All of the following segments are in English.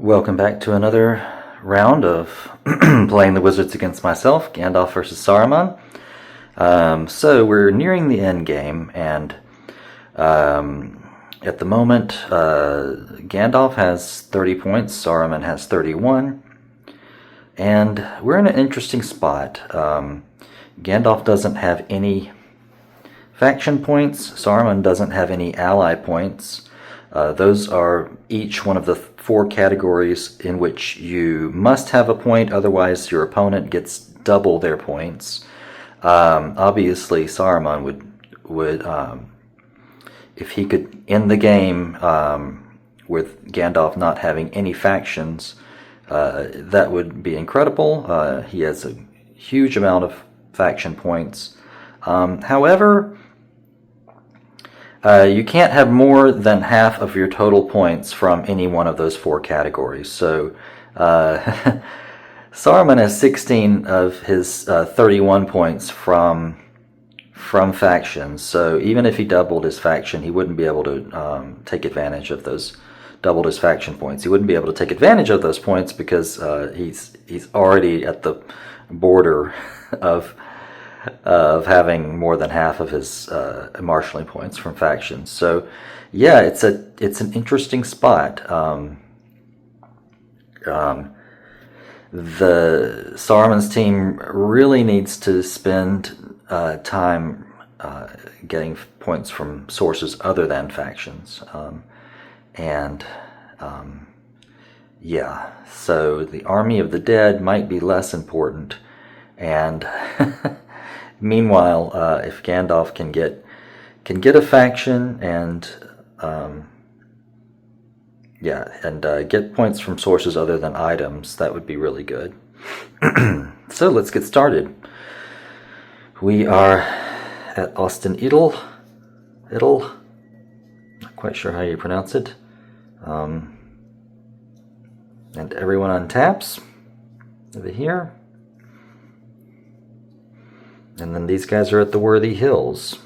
Welcome back to another round of playing the wizards against myself, Gandalf versus Saruman. So we're nearing the end game, and at the moment Gandalf has 30 points, Saruman has 31, and we're in an interesting spot. Gandalf doesn't have any faction points, Saruman doesn't have any ally points. Those are each one of the 4 categories in which you must have a point, otherwise your opponent gets double their points. Obviously, Saruman would if he could end the game with Gandalf not having any factions, that would be incredible. He has a huge amount of faction points. However, you can't have more than half of your total points from any one of those 4 categories. So Saruman has 16 of his 31 points from factions. So even if he doubled his faction, he wouldn't be able to take advantage of those doubled his faction points. He wouldn't be able to take advantage of those points because he's already at the border of having more than half of his marshalling points from factions. So yeah, it's an interesting spot. The Saruman's team really needs to spend time getting points from sources other than factions, yeah, so the Army of the Dead might be less important, and meanwhile, if Gandalf can get a faction and get points from sources other than items, that would be really good. So let's get started. We are at Austin Idle, not quite sure how you pronounce it. And everyone untaps over here. And then these guys are at the Worthy Hills,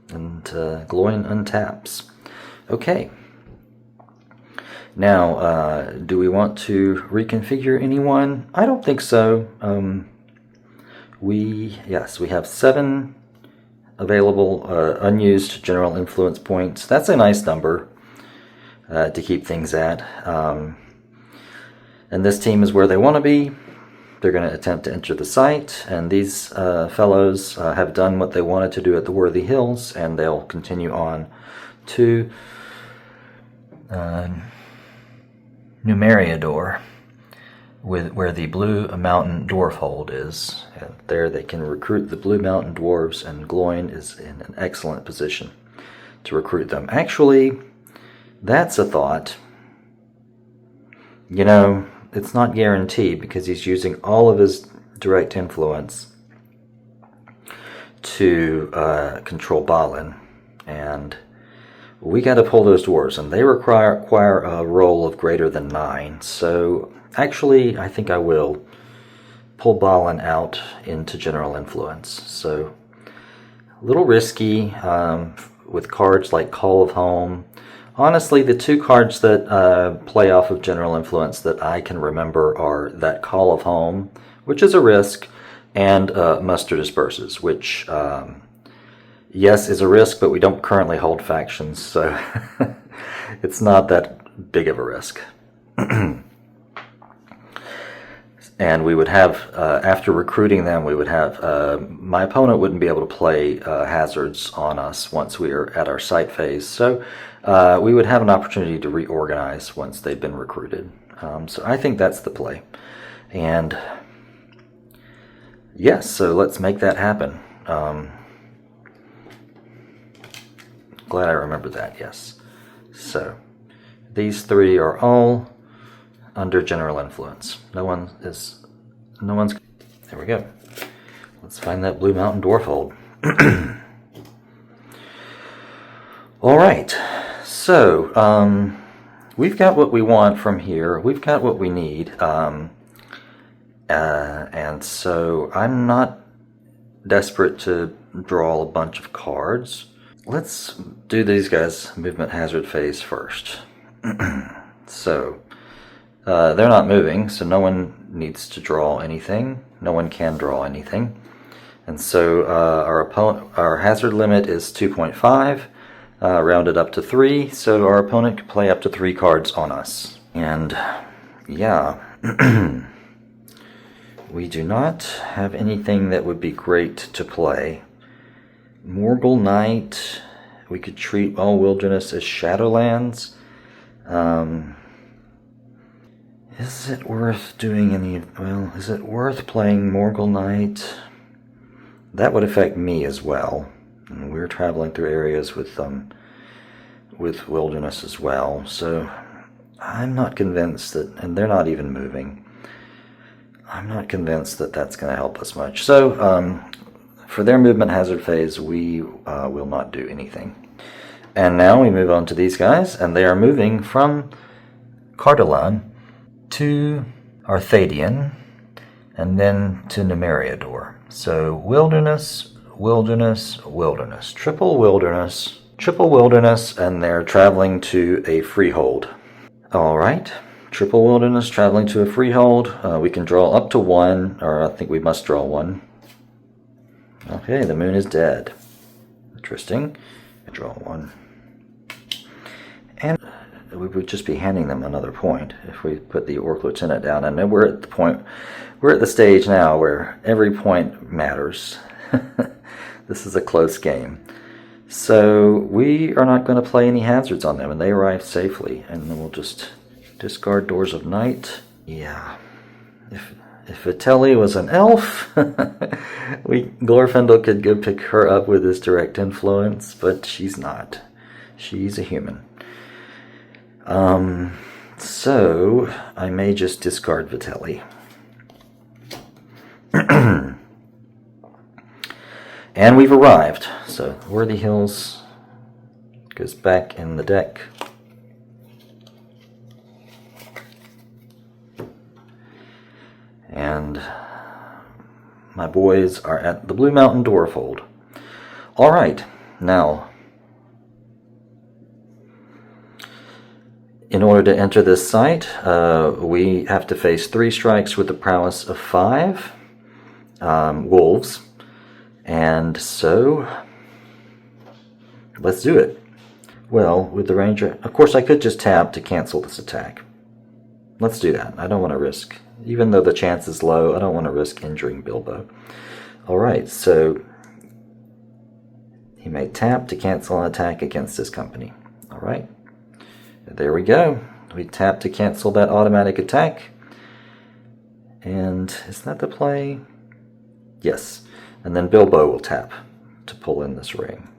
and Glôin untaps. Okay. Now, do we want to reconfigure anyone? I don't think so. We have 7 available unused general influence points. That's a nice number to keep things at. And this team is where they want to be. They're going to attempt to enter the site, and these fellows have done what they wanted to do at the Worthy Hills, and they'll continue on to Numeriador, where the Blue Mountain Dwarf Hold is. And there they can recruit the Blue Mountain Dwarves, and Glôin is in an excellent position to recruit them. Actually, that's a thought. You know, it's not guaranteed because he's using all of his direct influence to control Balin, and we got to pull those dwarves, and they require a roll of greater than 9. So actually, I think I will pull Balin out into general influence. So a little risky with cards like Call of Home. Honestly, the 2 cards that play off of general influence that I can remember are that Call of Home, which is a risk, and Muster Disperses, which, yes, is a risk, but we don't currently hold factions, so it's not that big of a risk. And we would have, after recruiting them, we would have, my opponent wouldn't be able to play hazards on us once we are at our site phase, so we would have an opportunity to reorganize once they've been recruited. So I think that's the play. And yes, so let's make that happen. Glad I remembered that, yes. So these 3 are all under general influence. No one's, there we go. Let's find that Blue Mountain Dwarf Hold. All right, so we've got what we want from here. We've got what we need, and so I'm not desperate to draw a bunch of cards. Let's do these guys' movement hazard phase first. So They're not moving, so no one needs to draw anything. No one can draw anything. And so our hazard limit is 2.5, rounded up to 3, so our opponent can play up to 3 cards on us. And yeah, we do not have anything that would be great to play. Morgul Knight, we could treat all wilderness as Shadowlands. Is it worth doing any, well, is it worth playing Morgul Knight? That would affect me as well. And we're traveling through areas with wilderness as well, so I'm not convinced that, and they're not even moving, I'm not convinced that that's going to help us much. So for their movement hazard phase, we will not do anything. And now we move on to these guys, and they are moving from Gondolin to Arthadian, and then to Numeriador. So wilderness, wilderness, wilderness, triple wilderness, and they're traveling to a freehold. All right, triple wilderness traveling to a freehold. We can draw up to 1, or I think we must draw 1. Okay, the moon is dead. Interesting. I draw 1. And we would just be handing them another point if we put the Orc Lieutenant down. And then we're at the stage now where every point matters. This is a close game. So we are not going to play any hazards on them, and they arrive safely. And then we'll just discard Doors of Night. Yeah. If Vitelli was an elf, Glorfindel could go pick her up with his direct influence, but she's not. She's a human. So I may just discard Vitelli. And we've arrived. So Worthy Hills goes back in the deck. And my boys are at the Blue Mountain Dwarfhold. All right, now, in order to enter this site, we have to face 3 strikes with the prowess of 5 wolves. And so, let's do it. Well, with the ranger, of course I could just tap to cancel this attack. Let's do that. I don't want to risk, even though the chance is low, I don't want to risk injuring Bilbo. Alright, so he may tap to cancel an attack against his company. Alright, there we go. We tap to cancel that automatic attack. And is that the play? Yes. And then Bilbo will tap to pull in this ring.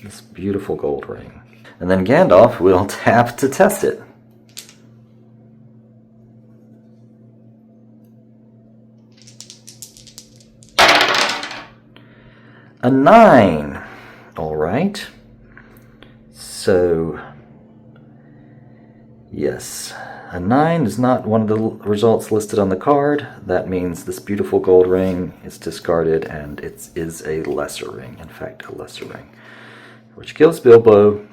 This beautiful gold ring. And then Gandalf will tap to test it. A 9. All right. So, yes. A 9 is not one of the results listed on the card. That means this beautiful gold ring is discarded, and it is a lesser ring. In fact, a lesser ring. Which gives Bilbo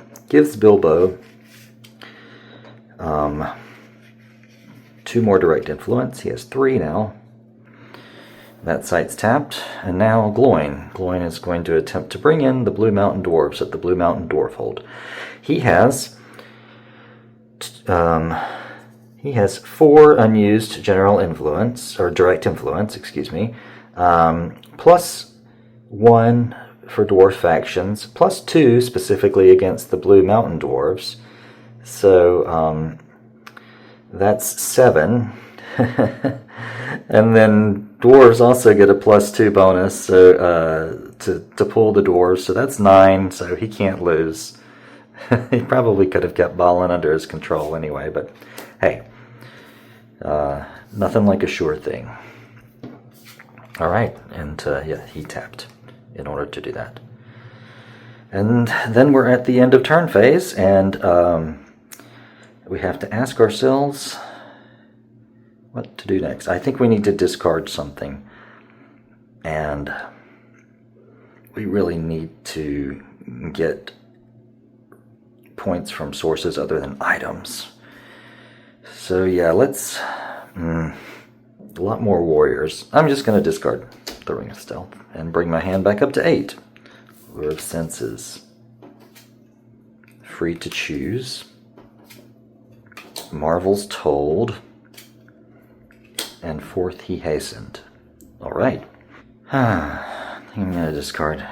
2 more direct influence. He has 3 now. That site's tapped, and now Glôin. Glôin is going to attempt to bring in the Blue Mountain Dwarves at the Blue Mountain Dwarfhold. He has 4 unused general influence, or direct influence, excuse me, plus 1 for dwarf factions, plus 2 specifically against the Blue Mountain Dwarves. So that's 7. And then dwarves also get a plus 2 bonus, so to pull the dwarves, so that's 9, so he can't lose. He probably could have kept Balin under his control anyway, but hey, nothing like a sure thing. Alright, and yeah, he tapped in order to do that. And then we're at the end of turn phase, and we have to ask ourselves what to do next. I think we need to discard something, and we really need to get points from sources other than items. So yeah, let's... a lot more warriors. I'm just going to discard the Ring of Stealth and bring my hand back up to 8. Lure of Senses. Free to choose. Marvels Told. And Forth He Hastened. Alright. I think I'm going to discard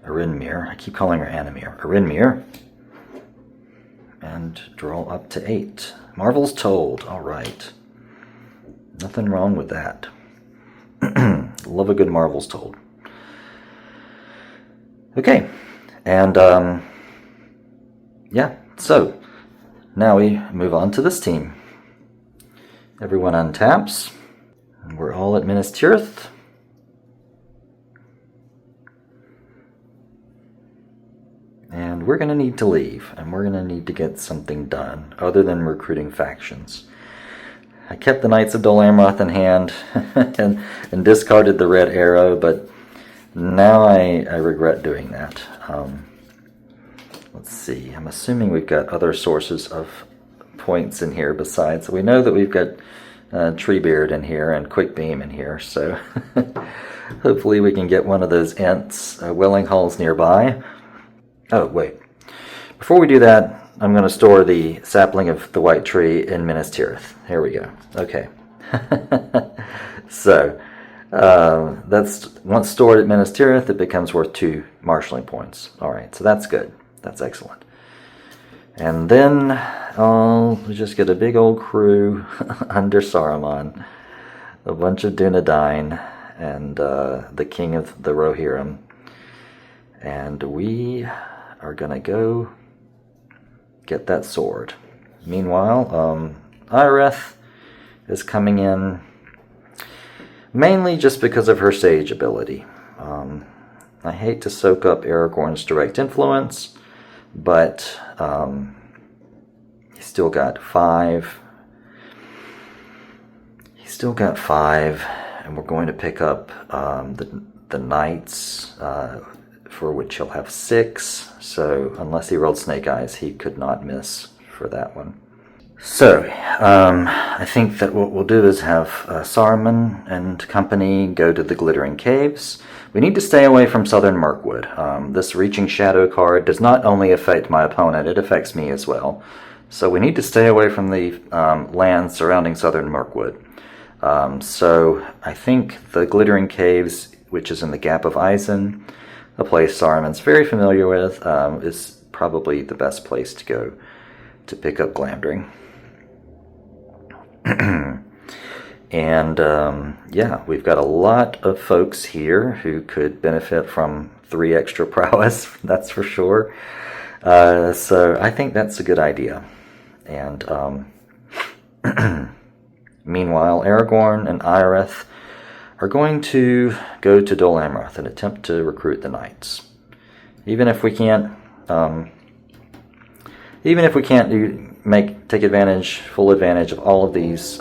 Erenmir. I keep calling her Animir. Erenmir. And draw up to 8. Marvels Told. Alright. Nothing wrong with that. Love a good Marvels Told. Okay. And, yeah. So, now we move on to this team. Everyone untaps. We're all at Minas Tirith. And we're going to need to leave, and we're going to need to get something done, other than recruiting factions. I kept the Knights of Dol Amroth in hand, and discarded the red arrow, but now I regret doing that. Let's see, I'm assuming we've got other sources of points in here besides. We know that we've got Treebeard in here and Quick Beam in here, so hopefully we can get one of those Ents, Welling Halls nearby. Oh, wait. Before we do that, I'm going to store the sapling of the white tree in Minas Tirith. Here we go. Okay. So, that's once stored at Minas Tirith, it becomes worth 2 marshalling points. Alright, so that's good. That's excellent. And then I'll just get a big old crew under Saruman, a bunch of Dunedain, and the king of the Rohirrim. And we are going to go get that sword. Meanwhile, Ireth is coming in mainly just because of her sage ability. I hate to soak up Aragorn's direct influence, but he's still got 5. He's still got 5, and we're going to pick up the knights, for which he'll have 6. So unless he rolled Snake Eyes, he could not miss for that one. So I think that what we'll do is have Saruman and company go to the Glittering Caves. We need to stay away from Southern Mirkwood. This Reaching Shadow card does not only affect my opponent, it affects me as well. So we need to stay away from the lands surrounding Southern Mirkwood. So I think the Glittering Caves, which is in the Gap of Isen, a place Saruman's very familiar with, is probably the best place to go to pick up Glamdring. And yeah, we've got a lot of folks here who could benefit from 3 extra prowess, that's for sure. So I think that's a good idea. And meanwhile, Aragorn and Ireth are going to go to Dol Amroth and attempt to recruit the knights. Even if we can't take full advantage of all of these,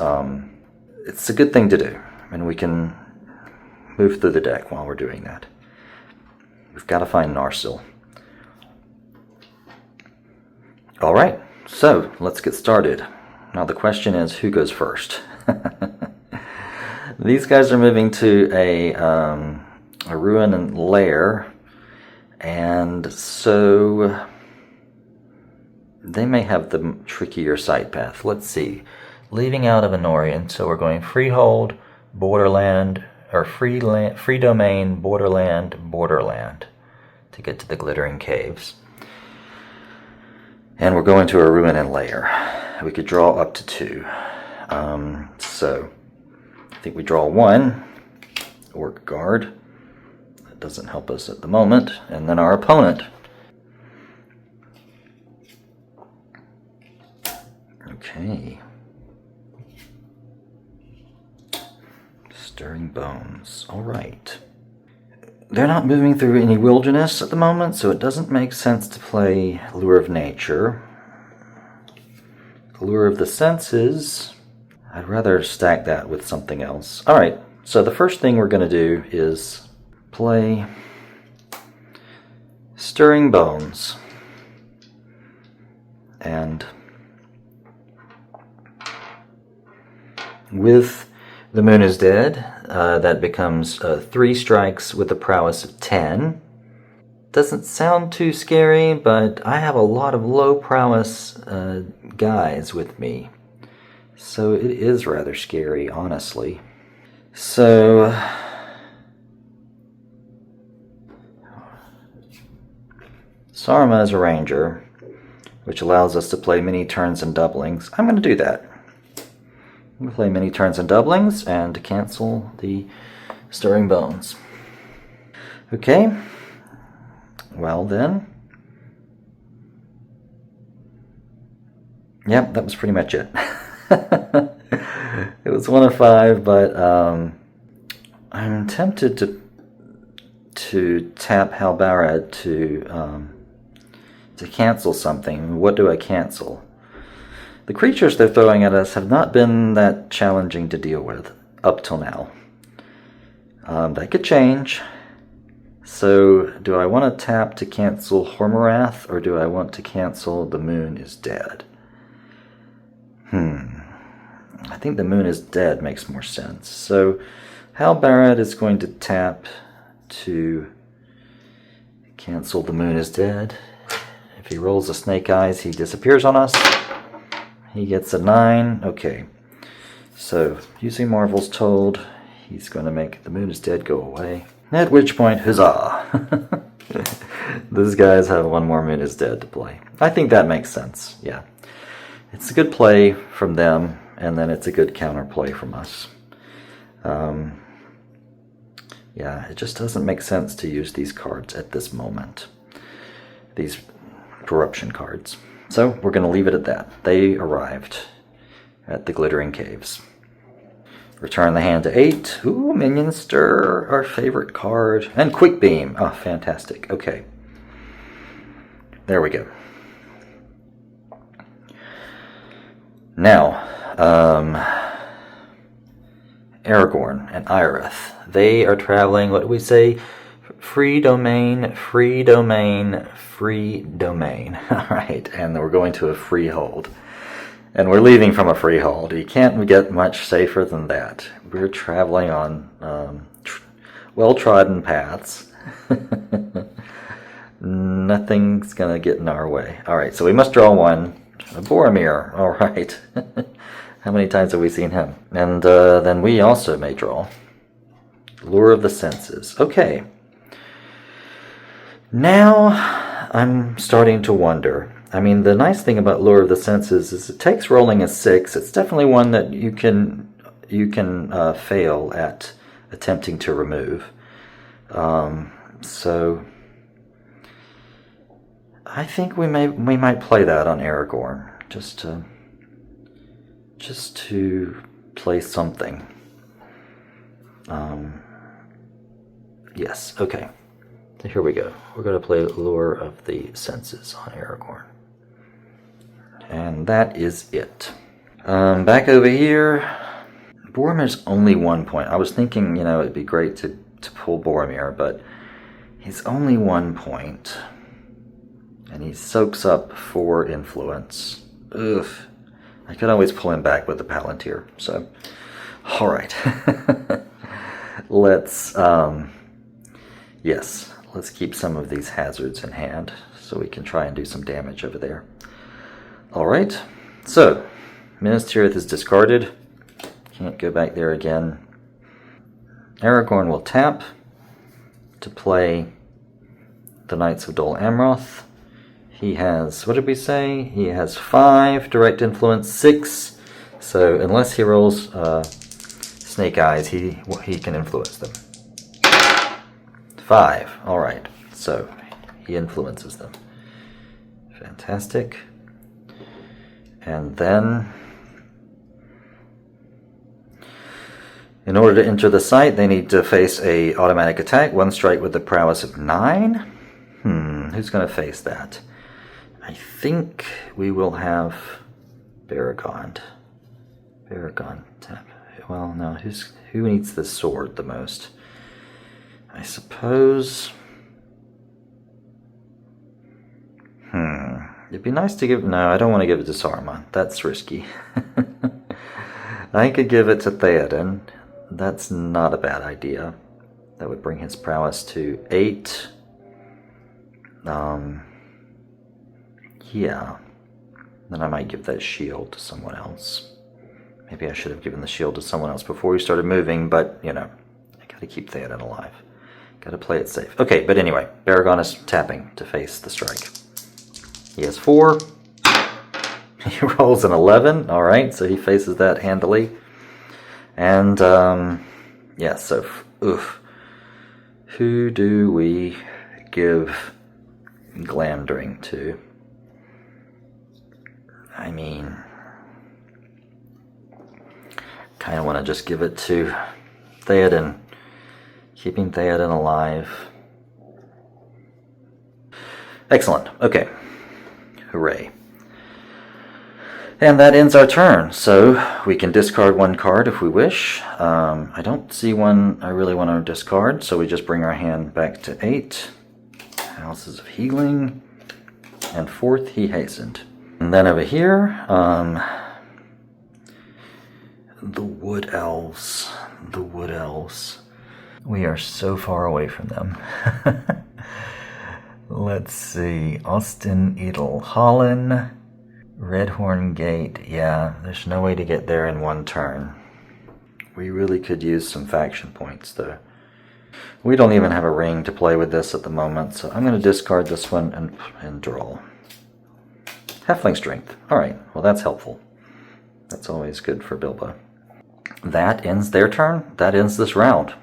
it's a good thing to do, and we can move through the deck while we're doing that. We've got to find Narsil. Alright, so let's get started. Now the question is, who goes first? These guys are moving to a ruin and lair, and so they may have the trickier side path. Let's see. Leaving out of Anorian, so we're going freehold, borderland, or free domain, borderland to get to the Glittering Caves. And we're going to a ruin and lair. We could draw up to 2. So I think we draw 1 Orc Guard. That doesn't help us at the moment. And then our opponent. Okay. Stirring Bones. Alright. They're not moving through any wilderness at the moment, so it doesn't make sense to play Lure of Nature. Lure of the Senses, I'd rather stack that with something else. Alright, so the first thing we're going to do is play Stirring Bones. And with the moon is dead, that becomes 3 strikes with a prowess of 10. Doesn't sound too scary, but I have a lot of low prowess guys with me. So it is rather scary, honestly. So Saruman is a ranger, which allows us to play many turns and doublings. I'm going to do that. I'm going to play many turns and doublings and cancel the Stirring Bones. Okay. Well then. Yep, that was pretty much it. It was 1 of 5, but I'm tempted to tap Halbarad to cancel something. What do I cancel? The creatures they're throwing at us have not been that challenging to deal with up till now. That could change. So, do I want to tap to cancel Hormorath, or do I want to cancel The Moon is Dead? I think The Moon is Dead makes more sense. So, Halbarad is going to tap to cancel The Moon is Dead. If he rolls a Snake Eyes, he disappears on us. He gets a 9. Okay. So, using Marvel's Told, he's going to make The Moon is Dead go away. At which point, huzzah! These guys have 1 more Moon is Dead to play. I think that makes sense, yeah. It's a good play from them, and then it's a good counterplay from us. Yeah, it just doesn't make sense to use these cards at this moment. These corruption cards. So, we're going to leave it at that. They arrived at the Glittering Caves. Return the hand to 8. Ooh, Minion Stir, our favorite card. And Quick Beam. Oh, fantastic. Okay. There we go. Now, Aragorn and Irith. They are traveling, what do we say? Free domain, free domain, free domain. Alright, and we're going to a freehold. And we're leaving from a freehold. You can't get much safer than that. We're traveling on well-trodden paths. Nothing's going to get in our way. Alright, so we must draw 1. Boromir. Alright. How many times have we seen him? And then we also may draw. Lure of the Senses. Okay. Now I'm starting to wonder. I mean, the nice thing about Lure of the Senses is it takes rolling a 6. It's definitely one that you can fail at attempting to remove. So I think we might play that on Aragorn just to play something. Yes. Okay. So here we go. We're going to play Lure of the Senses on Aragorn. And that is it. Back over here, Boromir's only 1 point. I was thinking, it'd be great to pull Boromir, but he's only 1 point. And he soaks up 4 influence. Ugh. I could always pull him back with the Palantir. So, alright. Let's keep some of these hazards in hand so we can try and do some damage over there. Alright, so Minas Tirith is discarded. Can't go back there again. Aragorn will tap to play the Knights of Dol Amroth. He has, what did we say? He has 5 direct influence, 6. So unless he rolls Snake Eyes, he can influence them. 5, alright. So he influences them. Fantastic. And then, in order to enter the site, they need to face a automatic attack, 1 strike with the prowess of 9. Who's going to face that? I think we will have Baragon. Baragon tap. Well, no, who needs the sword the most? I suppose. It'd be nice to give... No, I don't want to give it to Saruman. That's risky. I could give it to Theoden. That's not a bad idea. That would bring his prowess to 8. Yeah. Then I might give that shield to someone else. Maybe I should have given the shield to someone else before we started moving, but, you know, I gotta keep Theoden alive. Gotta play it safe. Okay, but anyway, Aragorn is tapping to face the strike. He has 4. He rolls an 11. Alright, so he faces that handily. And, yeah, so, oof. Who do we give Glamdring to? I mean, kind of want to just give it to Theoden. Keeping Theoden alive. Excellent. Okay. Hooray. And that ends our turn, so we can discard 1 card if we wish. I don't see one I really want to discard, so we just bring our hand back to 8. Houses of Healing. And 4th, he hastened. And then over here, the Wood Elves. The Wood Elves. We are so far away from them. Let's see. Austin Edel Holland. Redhorn Gate. Yeah, there's no way to get there in 1 turn. We really could use some faction points, though. We don't even have a ring to play with this at the moment, so I'm going to discard this one and draw. Halfling Strength. Alright, well that's helpful. That's always good for Bilbo. That ends their turn. That ends this round.